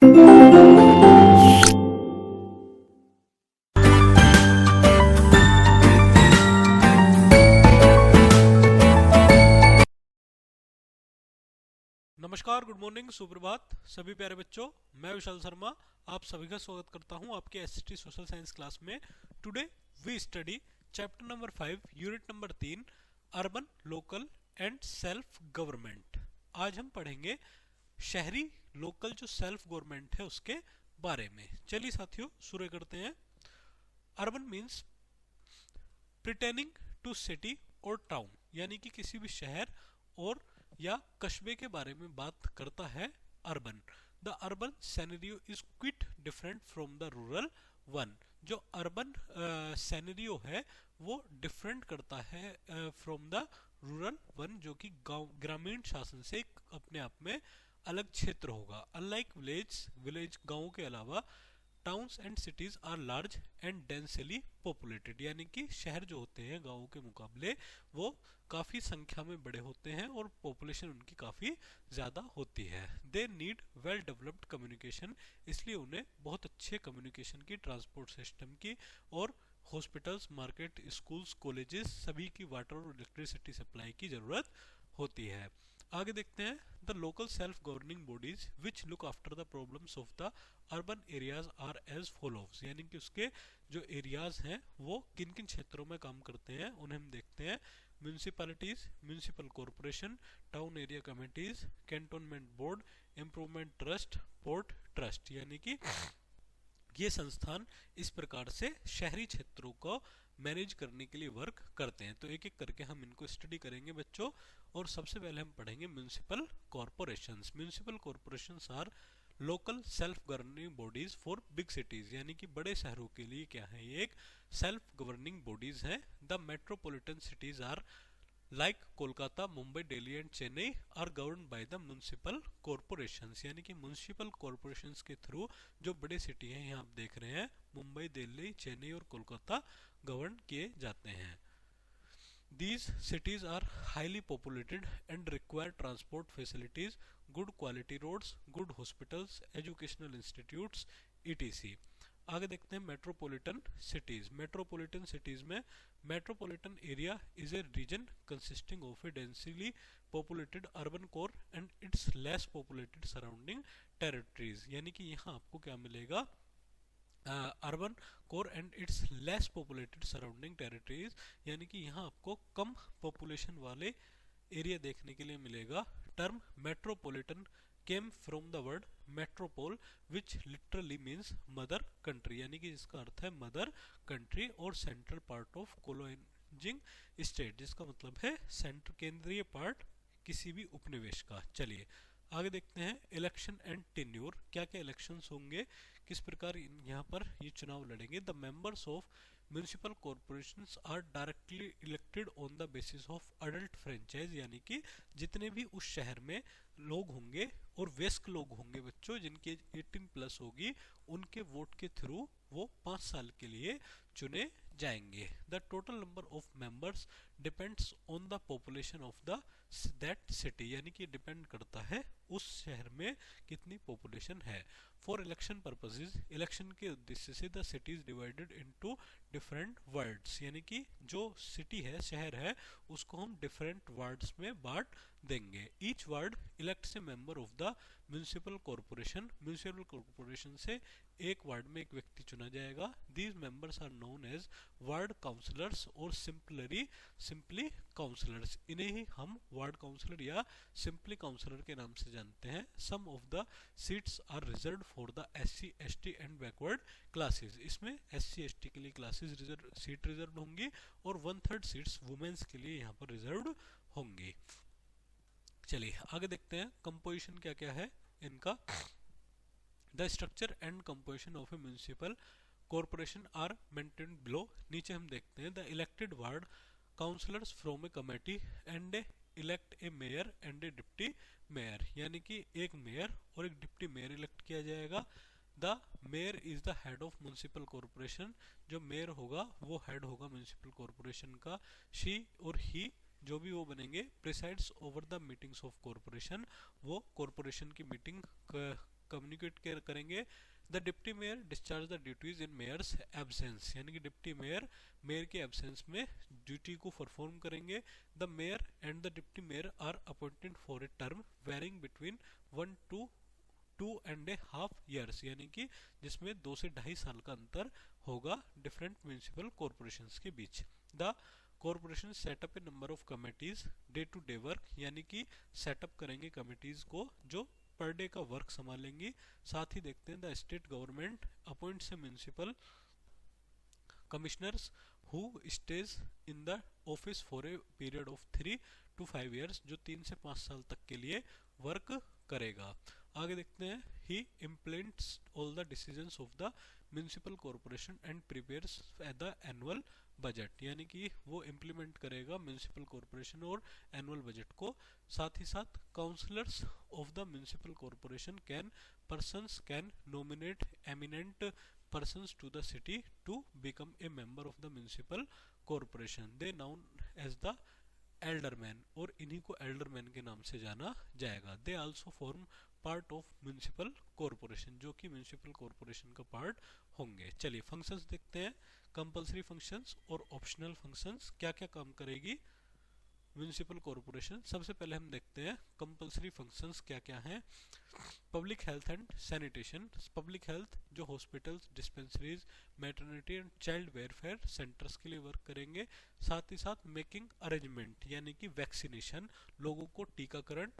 नमस्कार, good morning, सुप्रभात सभी प्यारे बच्चों। मैं विशाल शर्मा आप सभी का स्वागत करता हूं आपके एसएसटी सोशल साइंस क्लास में। Today we study chapter number 5 unit number 3 urban, local and self government. आज हम पढ़ेंगे शहरी लोकल जो सेल्फ गवर्नमेंट है उसके बारे में। चलिए साथियों शुरू करते हैं। Urban means pertaining to city और टाउन, यानी कि किसी भी शहर और या कस्बे के बारे में बात करता है urban. The urban scenario is quit different from the rural one. जो अर्बन सेनेरियो है वो डिफरेंट करता है फ्रॉम द रूरल वन, जो कि गांव ग्रामीण शासन से अपने आप में अलग क्षेत्र होगा। अनलाइक विलेज गांवों के अलावा towns and cities are large and densely populated, यानी कि शहर जो होते हैं गांवों के मुकाबले वो काफ़ी संख्या में बड़े होते हैं और पॉपुलेशन उनकी काफ़ी ज़्यादा होती है। They need well developed communication, इसलिए उन्हें बहुत अच्छे कम्युनिकेशन की, ट्रांसपोर्ट सिस्टम की और हॉस्पिटल्स, मार्केट, स्कूल्स, कॉलेजेस सभी की वाटर और इलेक्ट्रिसिटी सप्लाई की ज़रूरत होती है। आगे देखते हैं the local self governing bodies which look after the problems of the urban areas are as follows, यानी कि उसके जो एरियाज हैं वो किन किन क्षेत्रों में काम करते हैं उन्हें हम देखते हैं। Municipalities, municipal corporation, town area committees, cantonment board, improvement trust, port trust, यानी कि ये संस्थान इस प्रकार से शहरी क्षेत्रों को मैनेज करने के लिए वर्क करते हैं। तो एक एक करके हम इनको स्टडी करेंगे बच्चों। और सबसे पहले हम पढ़ेंगे municipal corporations. Municipal corporations are local self governing bodies for big cities, यानी कि बड़े शहरों के लिए क्या है, ये एक सेल्फ गवर्निंग बॉडीज हैं। The metropolitan cities are like Kolkata, Mumbai, Delhi and Chennai are govern by the municipal corporations, यानी कि म्यूनिसिपल कॉरपोरेशंस के थ्रू जो बड़े सिटी हैं, यहाँ आप देख रहे हैं मुंबई, दिल्ली, चेन्नई और कोलकाता गवर्न किए जाते हैं। These cities are highly populated and require transport facilities, good quality roads, good hospitals, educational institutes, etc. आगे देखते हैं मेट्रोपॉलिटन सिटीज। मेट्रोपॉलिटन सिटीज में metropolitan area is a region consisting of a densely populated urban core and its less populated surrounding territories, यानी कि यहाँ आपको क्या मिलेगा, urban core and its less populated surrounding territories, यानी कि यहाँ आपको कम पॉपुलेशन वाले एरिया देखने के लिए मिलेगा। Term metropolitan came from the word Metropole which literally means mother country, यानी कि जिसका अर्थ है मदर कंट्री, और central part of colonising state, जिसका मतलब है सेंटर, केंद्रीय पार्ट किसी भी उपनिवेश का। चलिए आगे देखते हैं इलेक्शन एंड टेन्योर। क्या क्या इलेक्शंस होंगे, किस प्रकार यहाँ पर ये चुनाव लड़ेंगे। The members of municipal corporations are directly elected on the basis of adult franchise, यानी कि जितने भी उस शहर में लोग होंगे और वयस्क लोग होंगे बच्चों, जिनकी एज 18 प्लस होगी, उनके वोट के थ्रू वो 5 साल के लिए चुने जाएंगे। The total number of members depends on the population of the that city, यानी कि डिपेंड करता है उस शहर में कितनी पॉपुलेशन है। फॉर इलेक्शन पर्पसेस, इलेक्शन के उद्देश्य से the city is divided into different wards, यानी कि जो सिटी है, शहर है, उसको हम डिफरेंट वार्ड्स में बांट देंगे। Each ward elects a member of the municipal corporation, municipal corporation से एक वार्ड में एक व्यक्ति चुना जाएगा। These members are known as ward councillors और सिंपली काउंसलर्स, इन्हें ही हम वार्ड काउंसलर या सिंपली काउंसलर के नाम से जानते हैं। Some of the seats are reserved for the SC, ST and backward classes, इसमें SC, ST के लिए क्लासेस सीट रिजर्व होंगी और 1/3 सीट्स वुमेन्स के लिए यहाँ पर रिजर्व होंगी। चलिए आगे देखते हैं कंपोजिशन क्या क्या है इनका। The structure and composition of a municipal corporation are maintained below. नीचे हम देखते हैं the elected ward councillors from a committee and elect a mayor and a deputy mayor, यानी कि एक मेयर और एक डिप्टी मेयर इलेक्ट किया जाएगा। The mayor is the head of municipal corporation, जो मेयर होगा वो हेड होगा म्यूनिसिपल कॉरपोरेशन का। शी और ही जो भी वो बनेंगे presides over the meetings of corporation, वो कॉरपोरेशन की मीटिंग कम्युनिकेट करेंगे। The deputy mayor discharge the duties in mayor's absence, यानी कि डिप्टी मेयर मेयर के एब्सेंस में ड्यूटी को परफॉर्म करेंगे। The mayor and the deputy mayor are appointed for a term varying between 1 to 2.5 years, यानी कि जिसमें 2 से 2.5 साल का अंतर होगा डिफरेंट म्यूनिसिपल कॉरपोरेशंस के बीच। The corporation setup a number of committees day to day work, यानी कि सेटअप करेंगे कमिटीज को जो पर डे का वर्क संभालेंगी। साथ ही देखते हैं the state government appoints A municipal commissioners who stays in the office for a period of 3 to 5 years, जो 3 से 5 साल तक के लिए वर्क करेगा। आगे देखते हैं he implements all the decisions of the municipal corporation and prepares the annual budget, यानी कि वो इम्प्लीमेंट करेगा म्यूनिसिपल कॉरपोरेशन और एनुअल बजट को। साथ ही साथ councillors of the municipal corporation persons can nominate eminent persons to the city to become a member of the municipal corporation, they known as the alderman, और इन्हीं को alderman के नाम से जाना जाएगा। They also form part of municipal corporation, जो कि म्यूनिसिपल कॉरपोरेशन का पार्ट होंगे। चलिए फंक्शंस देखते हैं, कंपलसरी फंक्शंस और ऑप्शनल फंक्शंस, क्या क्या काम करेगी म्यूनिसिपल कॉरपोरेशन। सबसे पहले हम देखते हैं कंपलसरी फंक्शंस क्या क्या हैं। Public health and sanitation, public health जो hospitals, dispensaries, maternity and child welfare centres के लिए वर्क करेंगे। साथ ही साथ मेकिंग अरेंजमेंट, यानी कि वैक्सीनेशन, लोगों को टीकाकरण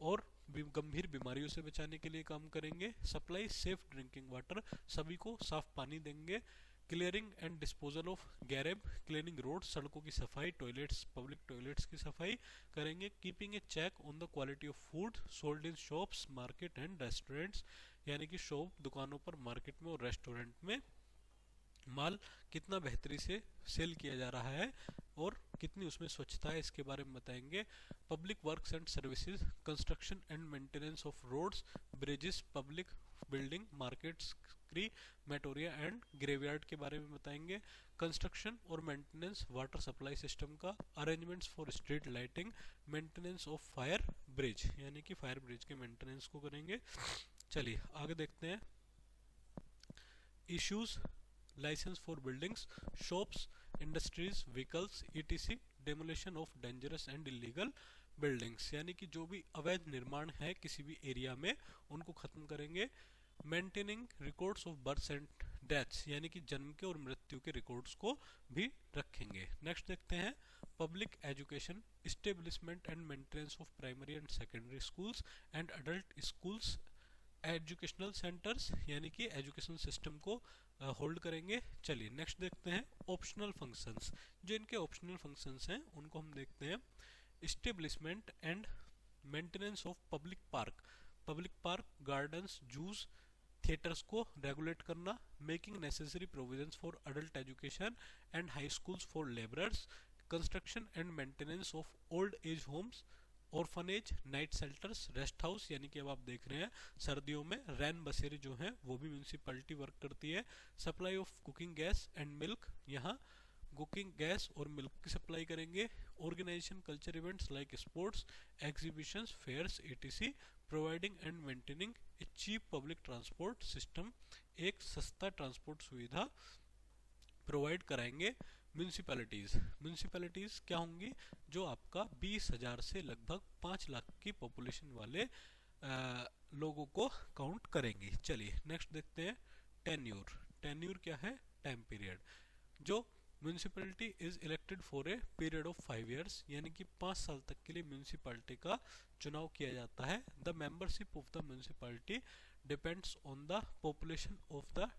और गंभीर बीमारियों से बचाने के लिए काम करेंगे। सप्लाई सेफ ड्रिंकिंग वाटर, सभी को साफ पानी देंगे। Clearing and disposal of garage, cleaning road, सड़कों की सफाई, टॉयलेट्स, पब्लिक टॉयलेट्स की सफाई करेंगे। Keeping a check on the quality of food sold in shops, market and restaurants, यानी कि शॉप, दुकानों पर, मार्केट में और रेस्टोरेंट में माल कितना बेहतरी से सेल किया जा रहा है और कितनी उसमें स्वच्छता है, इसके बारे में बताएंगे। Public works and services, construction and maintenance of roads, bridges, public building, markets, crematoria and graveyard के बारे में बताएंगे। कंस्ट्रक्शन और मेंटेनेंस वाटर सप्लाई सिस्टम का, arrangements for street lighting, maintenance of fire bridge, यानी कि फायर ब्रिज के maintenance को करेंगे। चलिए आगे देखते हैं। Issues licence for buildings, shops, industries, vehicles, ETC, demolition of dangerous and illegal buildings, यानी कि जो भी अवैध निर्माण है किसी भी एरिया में उनको खत्म करेंगे। Maintaining records of birth and deaths, यानी कि जन्म के और मृत्यु के रिकॉर्ड्स को भी रखेंगे। नेक्स्ट देखते हैं public education, establishment and maintenance of primary and secondary schools and adult schools, educational centres, यानी कि एजुकेशन सिस्टम को होल्ड करेंगे। चलिए नेक्स्ट देखते हैं ऑप्शनल फंक्शंस। जो इनके ऑप्शनल फंक्शंस हैं उनको हम देखते हैं। Establishment and maintenance of public park, public park, gardens, juice, theatres को रेगुलेट करना। Making necessary provisions for adult education and high schools for labourers, construction and maintenance of old age homes, orphanage, night shelters, rest house, यानी कि अब आप देख रहे हैं सर्दियों में रैन बसेरे जो हैं वो भी म्यूनिसिपैलिटी वर्क करती है। Supply of cooking gas and milk, यहाँ कुकिंग गैस और मिल्क की सप्लाई करेंगे। Organisation culture events like sports, exhibitions, fairs, ETC, providing and maintaining a cheap public transport system, एक सस्ता ट्रांसपोर्ट सुविधा प्रोवाइड कराएंगे। म्यूनिसिपैलिटीज क्या होंगी, जो आपका 20,000 से लगभग 5 लाख की पॉपुलेशन वाले लोगों को काउंट करेंगी। चलिए नेक्स्ट देखते हैं टेन्यूर। टेन्यूर क्या है, टाइम पीरियड। जो municipality is elected for a period of 5 years, यानी कि 5 साल तक के लिए म्यूनिसिपैलिटी का चुनाव किया जाता है। The membership of the municipality depends on the population of the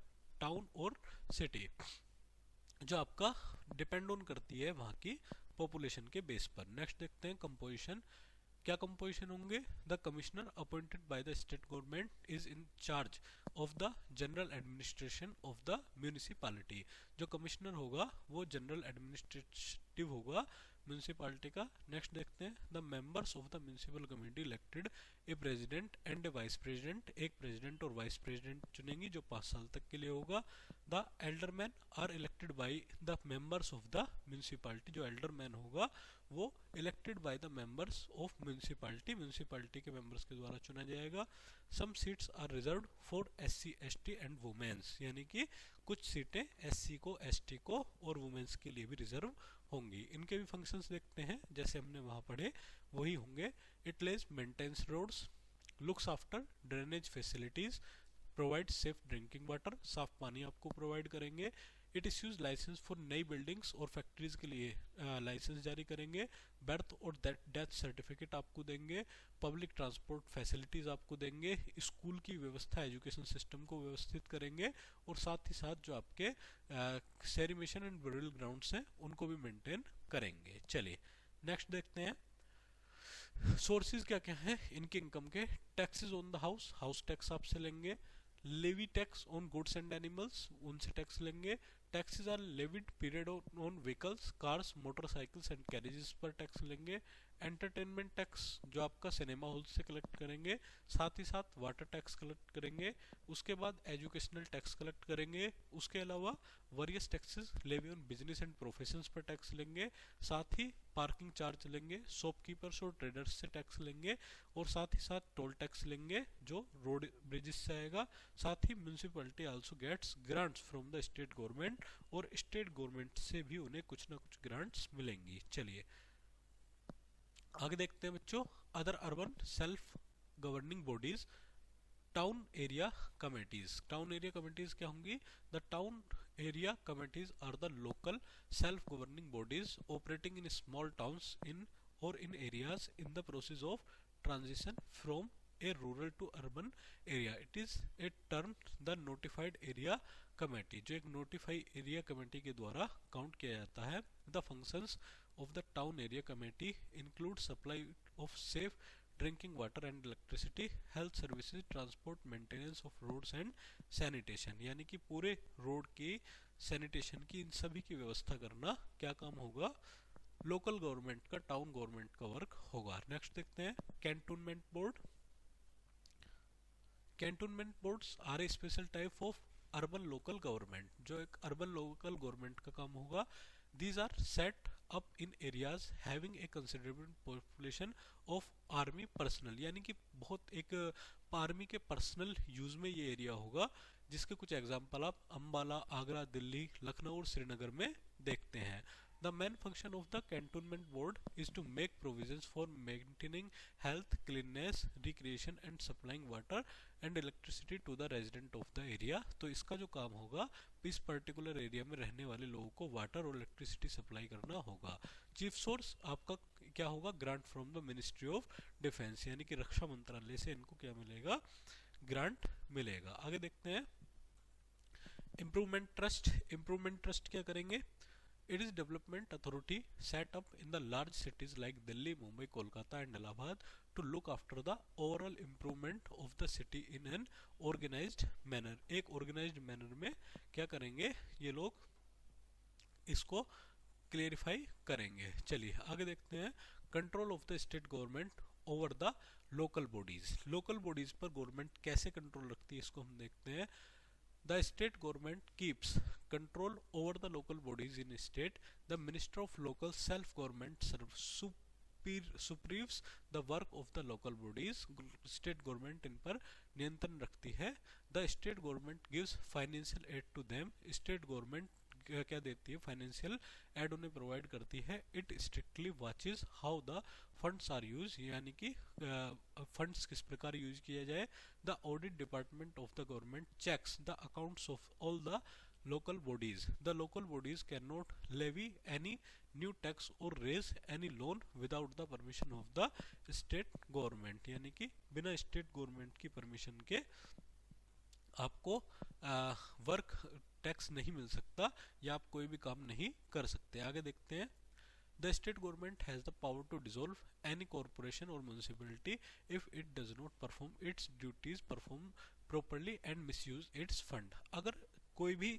town और सिटी, जो आपका डिपेंड ऑन करती है वहाँ की पॉपुलेशन के बेस पर। नेक्स्ट देखते हैं कंपोजिशन। क्या कंपोजिशन होंगे, the commissioner appointed by the state government is in charge of the general administration of the municipality. जो कमिश्नर होगा वो जनरल एडमिनिस्ट्रेटिव होगा म्यूनिसिपैलिटी का। नेक्स्ट देखते हैं the members of the municipal committee elected a president and a vice president, एक president और vice president चुनेंगी जो 5 साल तक के लिए होगा। The alderman are elected by the members of the municipality, जो एल्डरमैन होगा वो elected by the members of municipality, municipality के मेंबर्स के द्वारा चुना जाएगा। Some seats are reserved for SC ST and womens, यानी कि कुछ सीटें SC को, ST को और वुमेन्स के लिए भी रिजर्व होंगी। इनके भी फंक्शंस देखते हैं, जैसे हमने वहाँ पढ़े वही होंगे। It lays maintains roads, looks after drainage facilities, provide safe drinking water, साफ पानी आपको प्रोवाइड करेंगे। इट इश्यूज लाइसेंस फॉर नई बिल्डिंग्स और फैक्ट्रीज के लिए लाइसेंस जारी करेंगे। बर्थ और डेथ सर्टिफिकेट आपको देंगे। पब्लिक ट्रांसपोर्ट फैसिलिटीज आपको देंगे। स्कूल की व्यवस्था, एजुकेशन सिस्टम को व्यवस्थित करेंगे और साथ ही साथ जो आपके शहरी मिशन एंड ब्यूरल ग्राउंड्स हैं उनको भी मेंटेन करेंगे। चलिए नेक्स्ट देखते हैं। सोर्सेज क्या क्या हैं इनके इनकम के। Taxes on the house, house tax आपसे लेंगे। Levy tax on goods and animals, उनसे टैक्स लेंगे। Taxes are levied period on vehicles, cars, motorcycles and carriages पर टैक्स लेंगे। एंटरटेनमेंट टैक्स जो आपका सिनेमा हॉल से कलेक्ट करेंगे, साथ ही साथ वाटर टैक्स कलेक्ट करेंगे। उसके बाद एजुकेशनल टैक्स कलेक्ट करेंगे। उसके अलावा various taxes levy on business and professions पर टैक्स लेंगे। साथ ही पार्किंग चार्ज लेंगे, शॉपकीपर्स और ट्रेडर्स से टैक्स लेंगे और साथ ही साथ टोल टैक्स लेंगे जो रोड ब्रिजेस से आएगा। साथ ही municipality also gets grants from the state government, और स्टेट गवर्नमेंट से भी उन्हें कुछ ना कुछ ग्रांट्स मिलेंगी। चलिए आगे देखते हैं बच्चों। Other urban self governing bodies, town area committees. Town area committees क्या होंगी? The town area committees are the local self governing bodies operating in small towns in और in areas in the process of transition from a rural to urban area. It is a term the notified area committee, जो एक notified area committee के द्वारा count किया जाता है। The functions of the town area committee include supply of safe drinking water and electricity, health services, transport, maintenance of roads and sanitation, यानी कि पूरे रोड की सैनिटेशन की इन सभी की व्यवस्था करना क्या काम होगा? लोकल गवर्नमेंट का, टाउन गवर्नमेंट का वर्क होगा। नेक्स्ट देखते हैं cantonment board. Cantonment boards are a special type of urban local government, जो एक अर्बन लोकल गवर्नमेंट का काम होगा। These are set up in areas having a considerable population of army personnel, यानी कि बहुत एक आर्मी के पर्सनल यूज में ये एरिया होगा, जिसके कुछ एग्जांपल आप अंबाला, आगरा, दिल्ली, लखनऊ और श्रीनगर में देखते हैं। The main function of the cantonment board is to make provisions for maintaining health, cleanliness, recreation and supplying water and electricity to the resident of the area। तो इसका जो काम होगा, इस पर्टिकुलर एरिया में रहने वाले लोगों को वाटर और इलेक्ट्रिसिटी सप्लाई करना होगा। चीफ सोर्स आपका क्या होगा? Grant from the ministry of defence, यानी कि रक्षा मंत्रालय से इनको क्या मिलेगा? ग्रांट मिलेगा। आगे देखते हैं इम्प्रूवमेंट ट्रस्ट। इम्प्रूवमेंट ट्रस्ट क्या करेंगे? It is development authority set up in the large cities like Delhi, Mumbai, Kolkata and Allahabad to look after the overall improvement of the city in an organized manner। एक organized manner में क्या करेंगे ये लोग? इसको clarify करेंगे। चलिए आगे देखते हैं control of the state government over the local bodies. Local bodies पर गवर्नमेंट कैसे कंट्रोल रखती है इसको हम देखते हैं। The state government keeps control over the local bodies in state. The Minister of Local Self-Government supervises the work of the local bodies। State government इन पर नियंत्रण रखती है। The state government gives financial aid to them। State government क्या देती है? Financial aid उन्हें provide करती है। It strictly watches how the funds are use, यानी कि फंड्स किस प्रकार यूज किया जाए। The audit department of the government checks the accounts of all the local bodies। The local bodies cannot levy any new tax or raise any loan without the permission of the state government, यानी कि बिना state government की permission के आपको work tax नहीं मिल सकता या आप कोई भी काम नहीं कर सकते। आगे देखते हैं The state government has the power to dissolve any corporation or municipality if it does not perform its duties, perform properly and misuse its fund। अगर कोई भी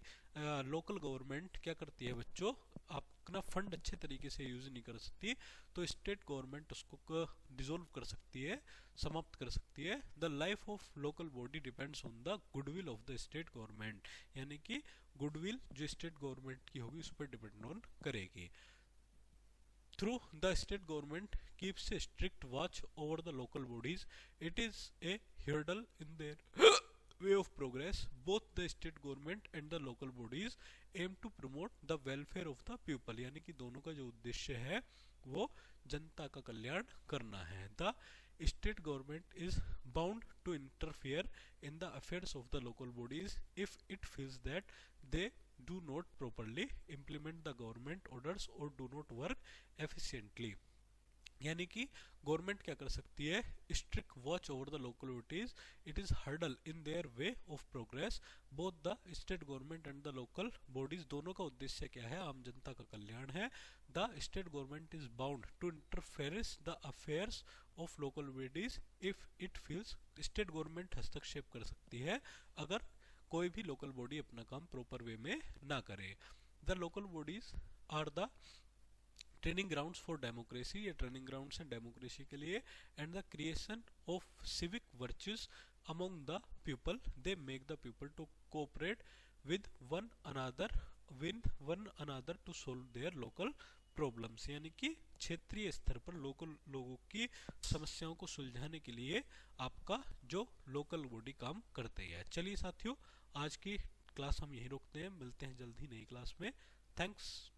लोकल गवर्नमेंट क्या करती है बच्चों, अपना फंड अच्छे तरीके से यूज नहीं कर सकती, तो स्टेट गवर्नमेंट उसको डिसॉल्व कर सकती है, समाप्त कर सकती है। The life of local body depends on the goodwill of the state government, यानी कि गुडविल जो स्टेट गवर्नमेंट की होगी उस पर डिपेंड ऑन करेगी। through the state government keeps a strict watch over the local bodies, it is a hurdle in their way of progress. Both the state government and the local bodies aim to promote the welfare of the people, यानी कि दोनों का जो उद्देश्य है वो जनता का कल्याण करना है. The state government is bound to interfere in the affairs of the local bodies if it feels that they do not properly implement the government orders or do not work efficiently. यानी कि government क्या कर सकती है, strict watch over the localities, it is hurdle in their way of progress. Both the state government and the local bodies, दोनों का उद्देश्य क्या है, आम जनता का कल्याण है. The state government is bound to interferes the affairs of local bodies if it feels, state government हस्तक्षेप कर सकती है अगर कोई भी लोकल बॉडी अपना काम प्रॉपर वे में ना करे. The local bodies are the training grounds for democracy, ये ट्रेनिंग ग्राउंड्स हैं डेमोक्रेसी के लिए. And the creation of civic virtues among the people, they make the people to cooperate with one another to solve their local problems. यानी कि क्षेत्रीय स्तर पर local लोगों की समस्याओं को सुलझाने के लिए आपका जो लोकल बॉडी काम करते हैं. चलिए साथियों, आज की क्लास हम यहीं रोकते हैं, मिलते हैं जल्द ही नई क्लास में. थैंक्स.